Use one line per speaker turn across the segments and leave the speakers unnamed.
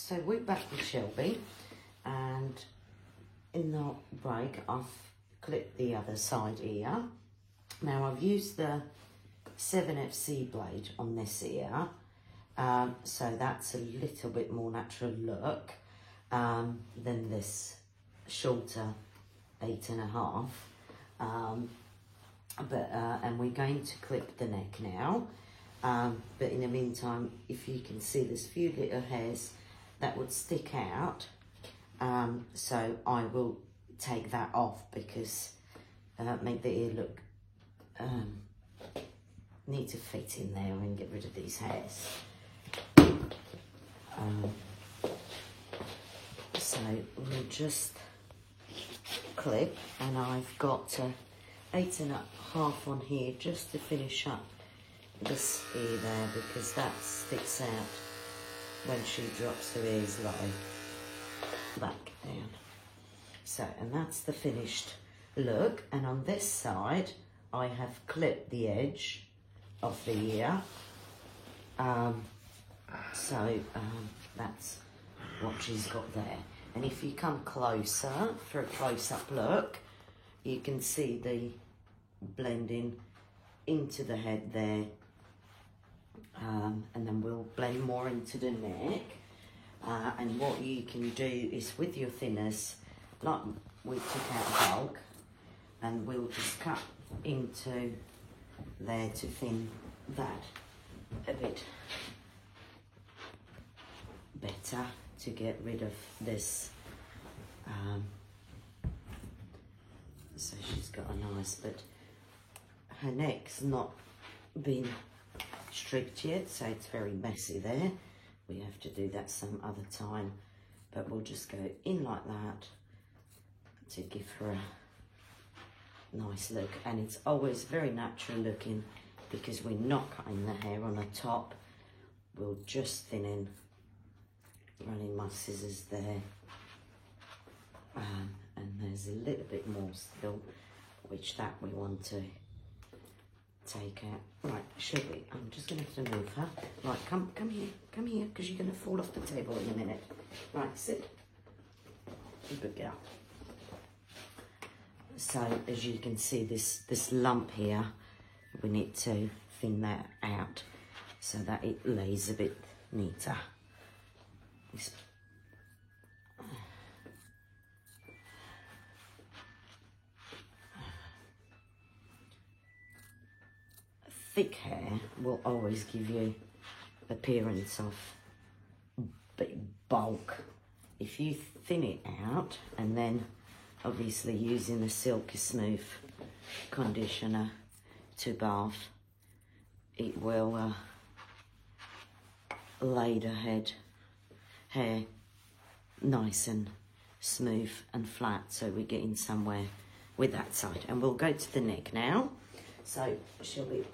So we're back with Shelby, and in the break I've clipped the other side ear. Now I've used the 7FC blade on this ear, so that's a little bit more natural look than this shorter 8.5. And we're going to clip the neck now. But in the meantime, if you can see, there's a few little hairs that would stick out. So I will take that off because make the ear look, need to fit in there and get rid of these hairs. So we'll just clip, and I've got 8.5 on here just to finish up this ear there, because that sticks out when she drops her ears low back down. So, and that's the finished look. And on this side I have clipped the edge of the ear, that's what she's got there. And if you come closer for a close-up look, you can see the blending into the head there, and then we'll blend more into the neck. And what you can do is with your thinners, like we took out bulk, and we'll just cut into there to thin that a bit better, to get rid of this. So she's got a nice, but her neck's not been stripped yet, so it's very messy there. We have to do that some other time, but we'll just go in like that to give her a nice look. And it's always very natural looking because we're not cutting the hair on the top. We'll just thin in, running my scissors there, and there's a little bit more still, which that we want to take out. Right, Shelby, I'm just going to have to move her. Right, come here, because you're going to fall off the table in a minute. Right, sit. Good girl. So, as you can see, this lump here, we need to thin that out so that it lays a bit neater. This thick hair will always give you appearance of big bulk. If you thin it out, and then obviously using a Silky Smooth conditioner to bath, it will lay the hair nice and smooth and flat, so we're getting somewhere with that side. And we'll go to the neck now. So Shelby,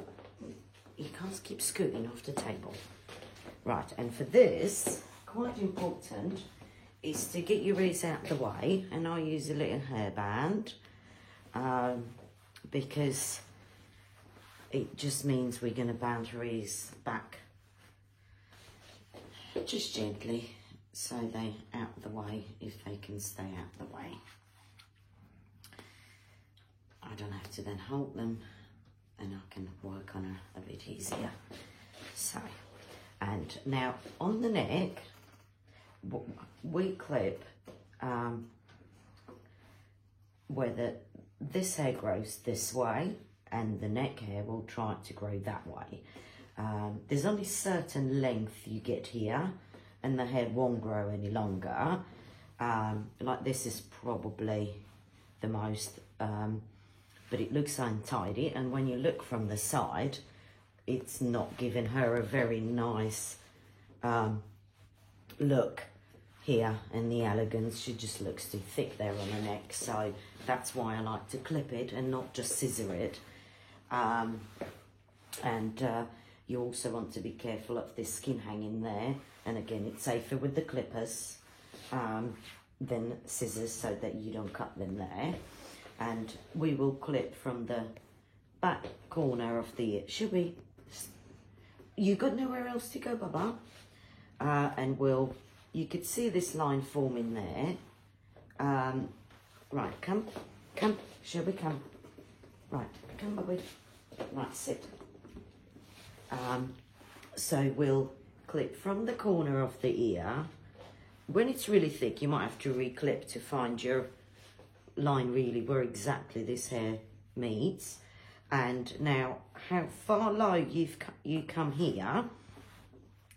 you can't keep scooting off the table. Right, and for this, quite important is to get your ears out the way, and I use a little hairband because it just means we're going to band her ears back just gently, so they're out the way if they can stay out the way. I don't have to then hold them, and I can work on her a bit easier. So, and now on the neck, we clip where this hair grows this way, and the neck hair will try to grow that way. There's only certain length you get here, and the hair won't grow any longer. Like this is probably the most, but it looks untidy, and when you look from the side, it's not giving her a very nice look here in the elegance. She just looks too thick there on the neck, so that's why I like to clip it and not just scissor it. You also want to be careful of this skin hanging there, and again it's safer with the clippers than scissors, so that you don't cut them there. And we will clip from the back corner of the ear. Should we? You got nowhere else to go, Baba? And we'll you could see this line forming there. Right, come, shall we come? Right, come, Bobby. Right, sit. So we'll clip from the corner of the ear. When it's really thick, you might have to re-clip to find your line really where exactly this hair meets. And now, how far low you come here,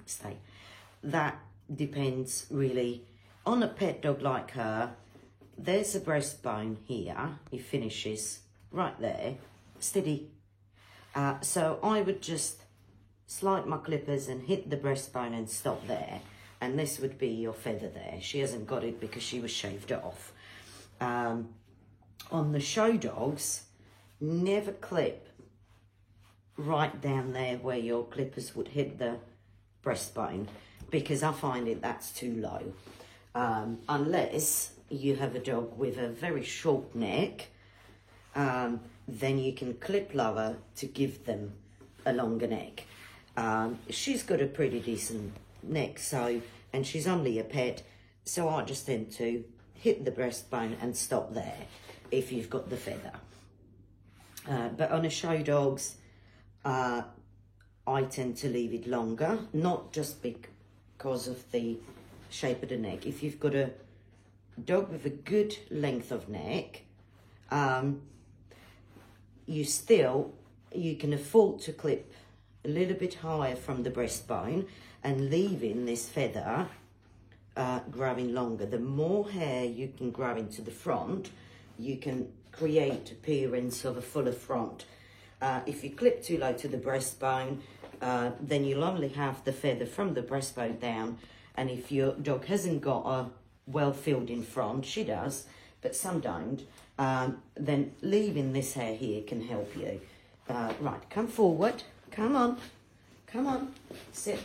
stay. That depends really on a pet dog like her. There's a breastbone here. It finishes right there. Steady. So I would just slide my clippers and hit the breastbone and stop there. And this would be your feather there. She hasn't got it because she was shaved off. On the show dogs, never clip right down there where your clippers would hit the breastbone, because I find that's too low. Unless you have a dog with a very short neck, then you can clip lower to give them a longer neck. She's got a pretty decent neck, and she's only a pet, so I just tend to hit the breastbone and stop there if you've got the feather. But on a show dogs, I tend to leave it longer, not just because of the shape of the neck. If you've got a dog with a good length of neck, you can afford to clip a little bit higher from the breastbone and leaving this feather growing longer. The more hair you can grow into the front, you can create appearance of a fuller front. If you clip too low to the breastbone, then you'll only have the feather from the breastbone down. And if your dog hasn't got a well-filled in front, she does, but some don't, then leaving this hair here can help you. Right, come forward. Come on. Come on. Sit.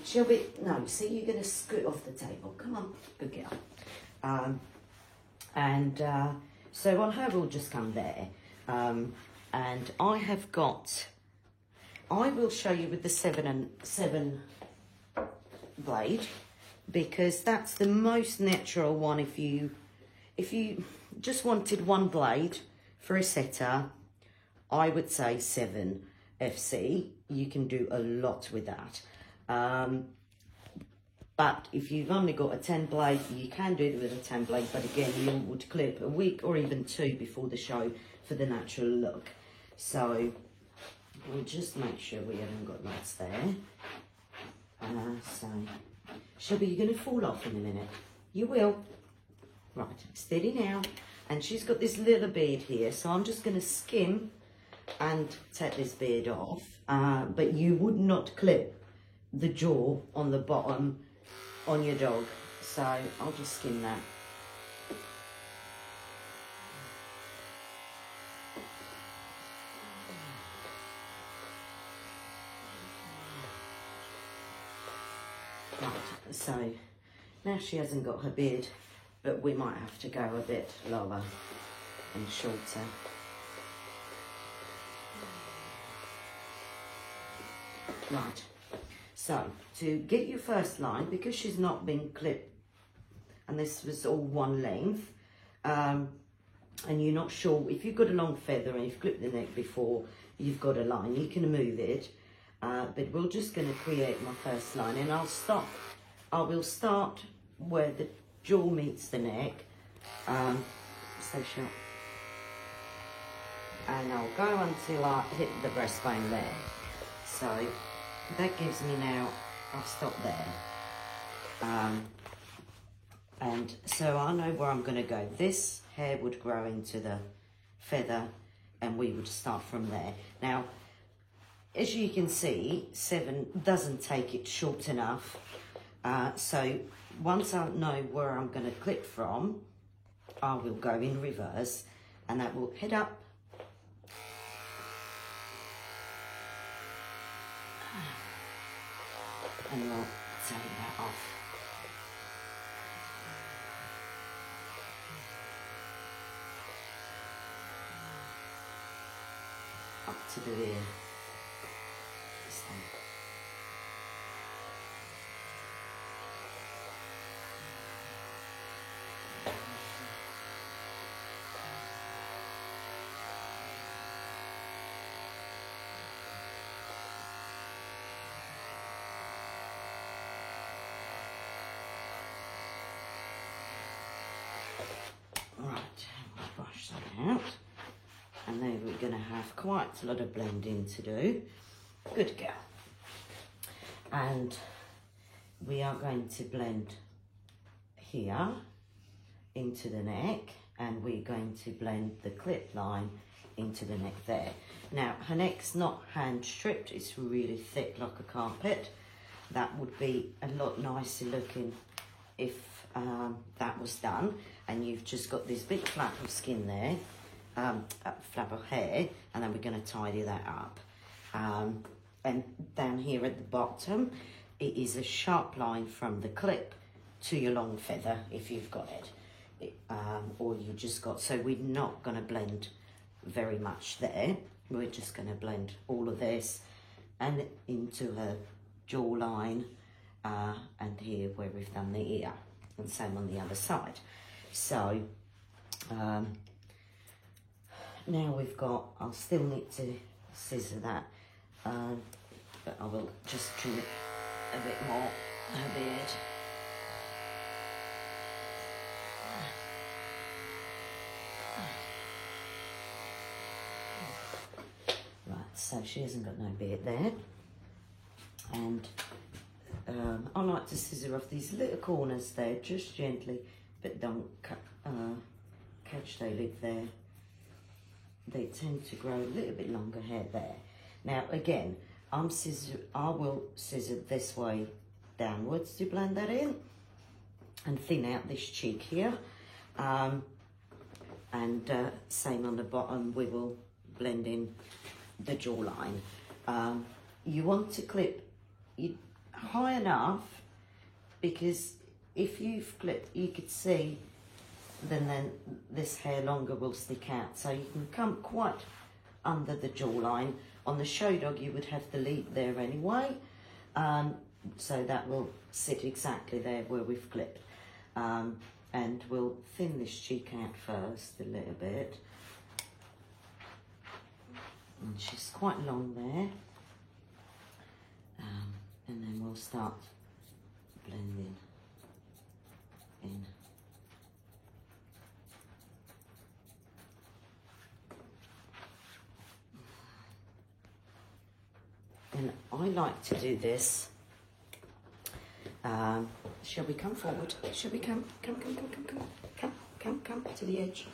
She'll be... No, see, you're going to scoot off the table. Come on. Good girl. So on her, we'll just come there. And I have got... I will show you with the 7 blade, because that's the most natural one. If you just wanted one blade for a setter, I would say 7 FC. You can do a lot with that. But if you've only got a 10 blade, you can do it with a 10 blade, but again, you would clip a week or even 2 before the show for the natural look. So we'll just make sure we haven't got knots there. So Shelby, you're going to fall off in a minute. You will. Right, steady now. And she's got this little beard here, so I'm just going to skim and take this beard off. But you would not clip the jaw on the bottom on your dog. So I'll just skim that. Right, so now she hasn't got her beard, but we might have to go a bit lower and shorter. Right, so to get your first line, because she's not been clipped, and this was all one length, and you're not sure, if you've got a long feather and you've clipped the neck before you've got a line, you can move it. But we're just going to create my first line, and I will start where the jaw meets the neck, stay sharp, and I'll go until I hit the breastbone there. So that gives me now, I'll stop there, and so I know where I'm going to go. This hair would grow into the feather, and we would start from there. Now, as you can see, 7 doesn't take it short enough. So once I know where I'm going to clip from, I will go in reverse, and that will head up. And we'll take that off. Up to the ear. Right, we'll brush that out. And then we're going to have quite a lot of blending to do. Good girl. And we are going to blend here into the neck, and we're going to blend the clip line into the neck there. Now, her neck's not hand stripped, it's really thick like a carpet. That would be a lot nicer looking if that was done, and you've just got this big flap of skin there, flap of hair, and then we're going to tidy that up. And down here at the bottom, it is a sharp line from the clip to your long feather, if you've got it, or you just got, so we're not going to blend very much there. We're just going to blend all of this and into her jawline, and here where we've done the ear, and same on the other side. So now we've got, I'll still need to scissor that, but I will just trim it a bit more, her beard. Right, so she hasn't got no beard there. And I like to scissor off these little corners there, just gently, but don't catch they live there. They tend to grow a little bit longer hair there. Now again, I will scissor this way downwards to blend that in and thin out this cheek here. And same on the bottom, we will blend in the jawline. You want to clip it high enough, because if you've clipped, you could see then this hair longer will stick out, so you can come quite under the jawline. On the show dog you would have the lead there anyway, so that will sit exactly there where we've clipped. And we'll thin this cheek out first a little bit, and she's quite long there, and then we'll start blending in. And I like to do this. Shall we come forward? Shall we come to the edge?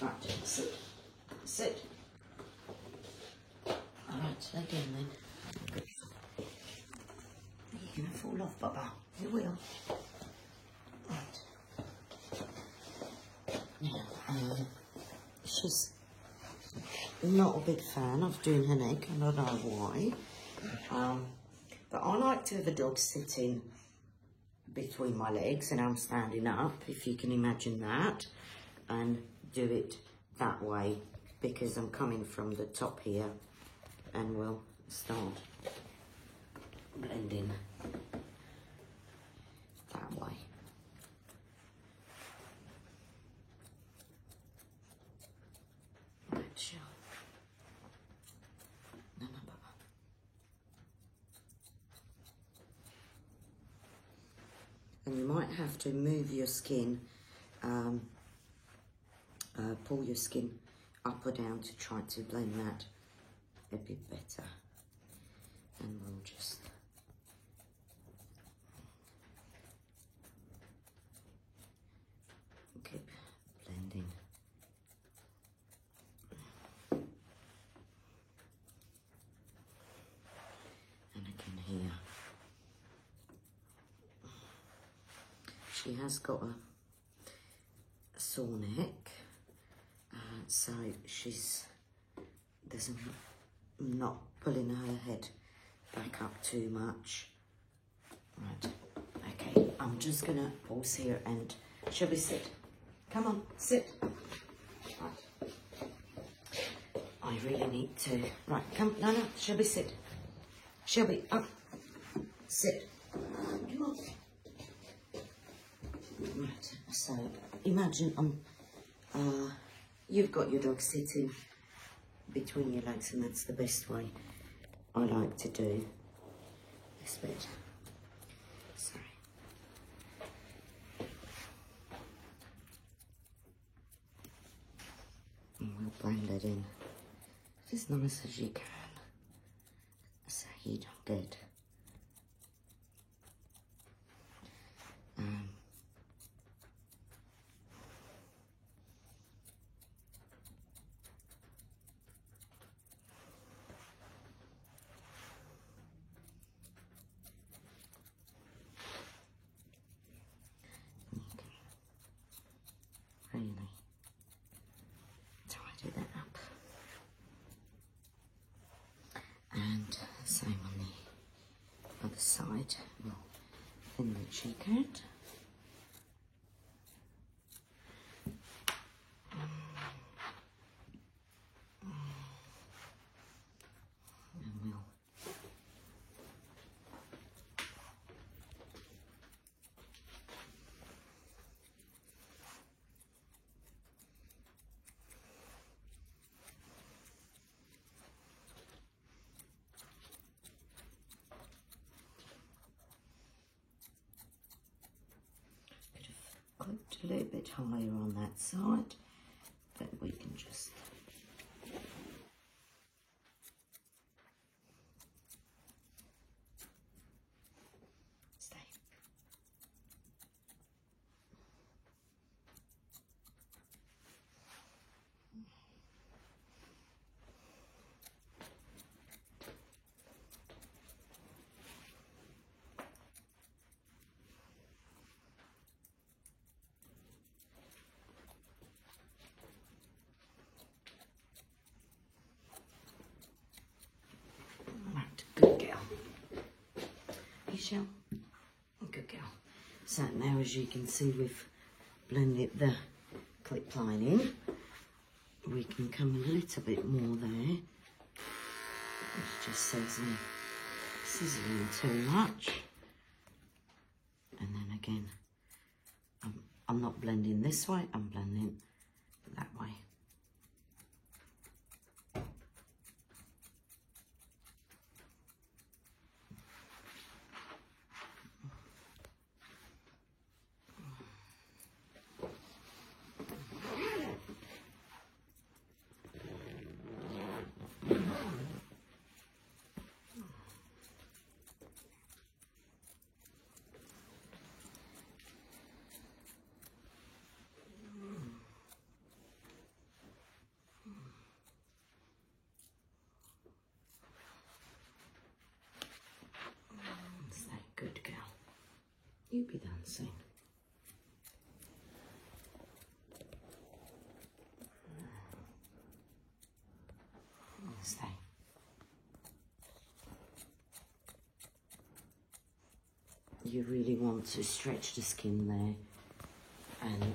Right, sit, sit. All right, again then. Good. You're gonna fall off, Baba. You will. Right. Now, she's not a big fan of doing her neck. I don't know why. But I like to have the dog sitting between my legs and I'm standing up, if you can imagine that, and do it that way, because I'm coming from the top here, and we'll start blending that way. Right, sure. No, Baba. And you might have to move your skin, pull your skin up or down to try to blend that a bit better. And we'll just keep blending. And again here. She has got a sore neck, so she's not pulling her head back up too much. Right, okay, I'm just gonna pause here and shall we sit? Come on, sit. Right. I really need to, right, come, no, shall we sit? Shall we, up, sit, come on. Right, so imagine you've got your dog sitting between your legs, and that's the best way I like to do this bit. Sorry. blend it in as nice as you can, so you don't get really tidy that up. And same on the other side. We'll thin the cheek out. And we'll clipped a little bit higher on that side, but we can just stay. Good girl. You shall. Good girl. So now, as you can see, we've blended the clip line in. We can come a little bit more there. It just saves me sizzling too much. And then again, I'm not blending this way, I'm blending that way. Good girl. You'll be done soon. Stay. You really want to stretch the skin there, and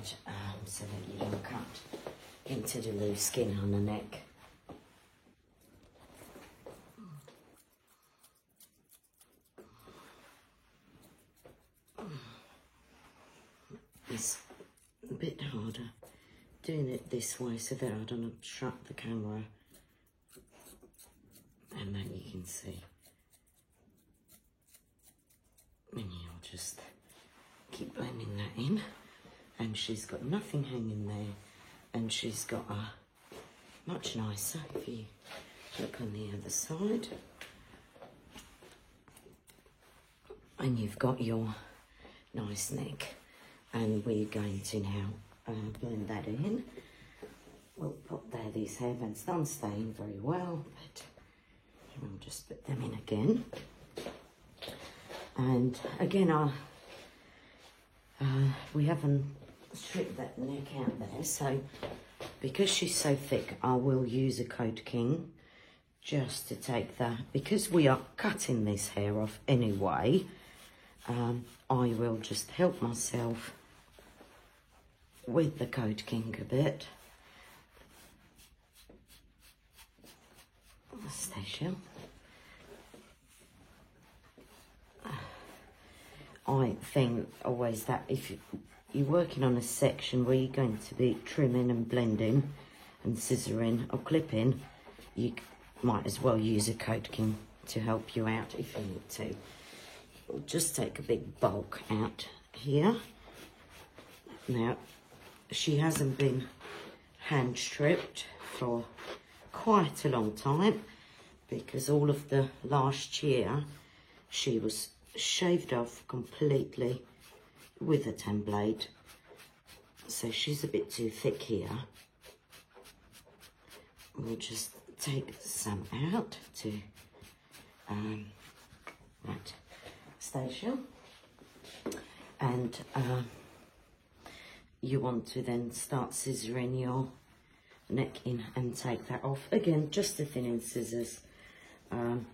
so that you don't cut into the loose skin on the neck. It's a bit harder doing it this way so that I don't obstruct the camera, and then you can see. And you'll just keep blending that in, and she's got nothing hanging there, and she's got a much nicer, if you look on the other side, and you've got your nice neck. And we're going to now blend that in. We'll put there these hairbands. Don't stay in very well, but we'll just put them in again. And again, we haven't stripped that neck out there, so because she's so thick, I will use a Coat King just to take that, because we are cutting this hair off anyway. I will just help myself with the Coat King a bit. Stay still. I think always that if you're working on a section where you're going to be trimming and blending and scissoring or clipping, you might as well use a Coat King to help you out if you need to. We'll just take a big bulk out here. Now, she hasn't been hand stripped for quite a long time, because all of the last year she was shaved off completely with a 10 blade. So she's a bit too thick here. We'll just take some out to, right, Stacia. And you want to then start scissoring your neck in and take that off. Again, just the thinning scissors. And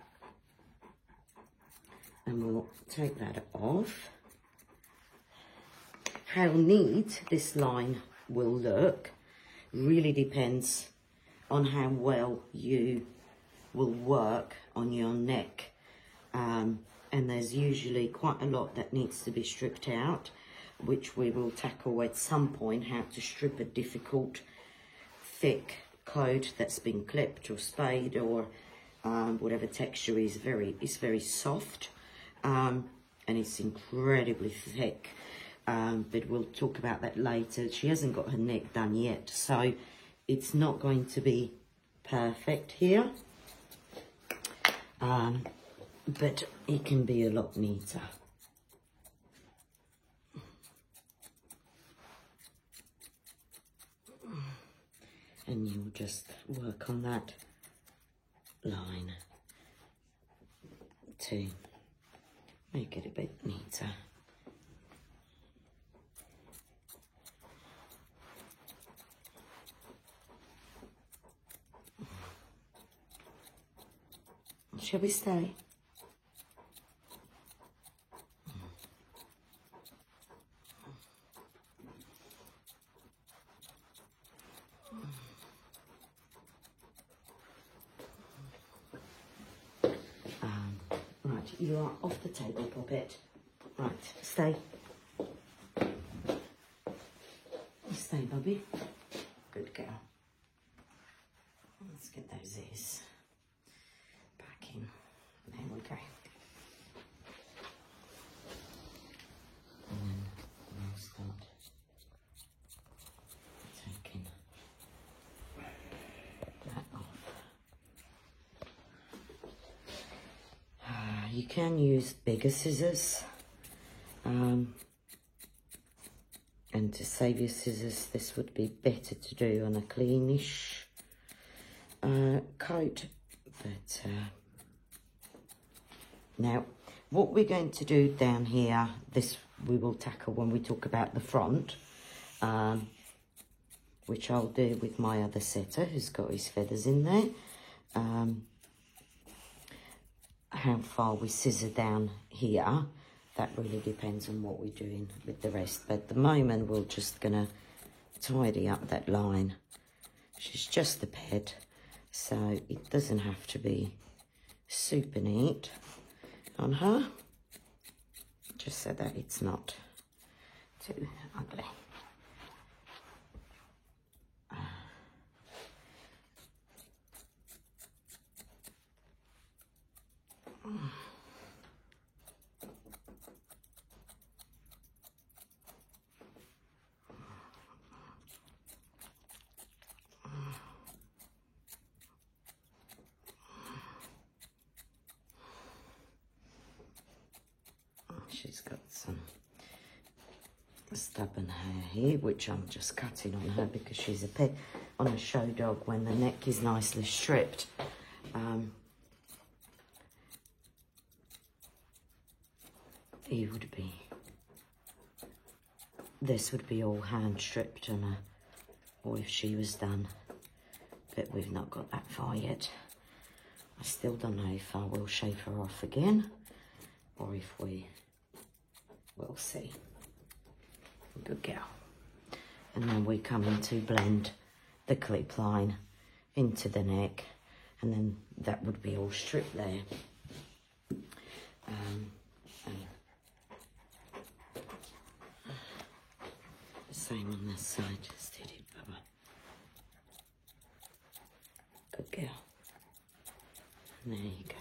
we'll take that off. How neat this line will look really depends on how well you will work on your neck. And there's usually quite a lot that needs to be stripped out, which we will tackle at some point, how to strip a difficult, thick coat that's been clipped or spayed or whatever texture is very soft, and it's incredibly thick. But we'll talk about that later. She hasn't got her neck done yet, so it's not going to be perfect here. But it can be a lot neater. And you'll just work on that line to make it a bit neater. Shall we stay? Right, you are off the table, Poppet. Right, stay. Stay, Bubby. Good girl. Let's get those ears back in. There we go. And then we'll start taking that off. You can use bigger scissors, and to save your scissors, this would be better to do on a cleanish coat. But now, what we're going to do down here, this we will tackle when we talk about the front, which I'll do with my other setter who's got his feathers in there. How far we scissor down here, that really depends on what we're doing with the rest. But at the moment, we're just gonna tidy up that line. She's just a pet, so it doesn't have to be super neat on her, just so that it's not too ugly. She's got some stubborn hair here, which I'm just cutting on her because she's a pet. On a show dog, when the neck is nicely stripped, it would be, this would be all hand stripped on her, or if she was done, but we've not got that far yet. I still don't know if I will shave her off again, or if we'll see. Good girl. And then we come in to blend the clip line into the neck, and then that would be all stripped there. And the same on this side. Steady, Bubba. Good girl. And there you go.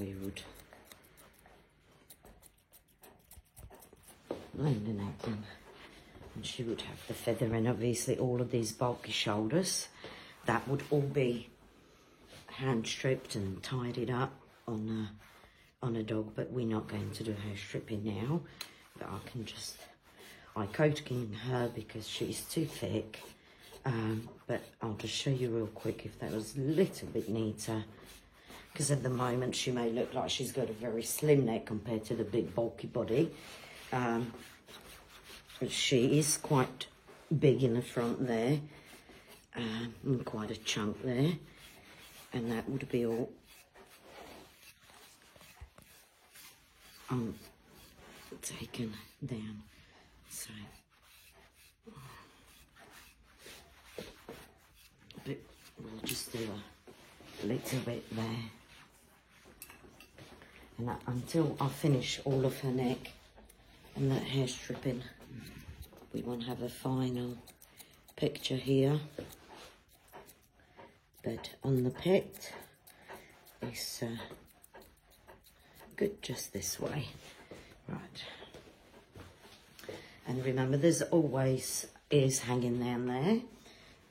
we would blend it out then. And she would have the feather, and obviously all of these bulky shoulders, that would all be hand stripped and tidied up on a dog, but we're not going to do hair stripping now. But I coating her because she's too thick. But I'll just show you real quick if that was a little bit neater, because at the moment she may look like she's got a very slim neck compared to the big bulky body. But she is quite big in the front there, and quite a chunk there, and that would be all taken down. So but we'll just do a little bit there, and until I finish all of her neck and that hair stripping, we won't have a final picture here. But on the pet, it's good just this way. Right. And remember, there's always ears hanging down there.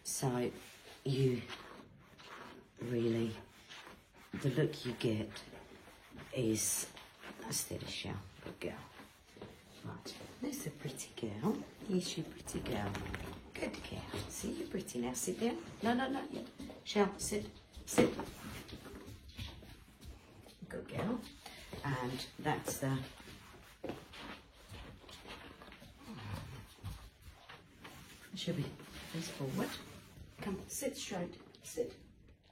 So you really, the look you get is a steady shell. Good girl. Right, there's a pretty girl. Here's your pretty girl. Good girl. See, you're pretty now. Sit down. No, no, no. Shell, sit. Sit. Good girl. And that's the... Should be face forward. Come, sit straight. Sit.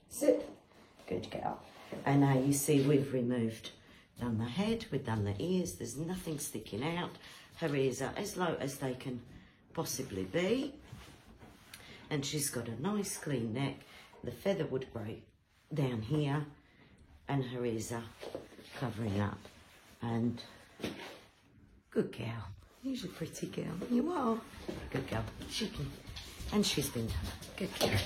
Sit. Good girl. And now you see we've done the head, we've done the ears, there's nothing sticking out. Her ears are as low as they can possibly be. And she's got a nice clean neck. The feather would break down here, and her ears are covering up. And good girl. You're a pretty girl. You are. Good girl. She can, and she's been done. Good girl.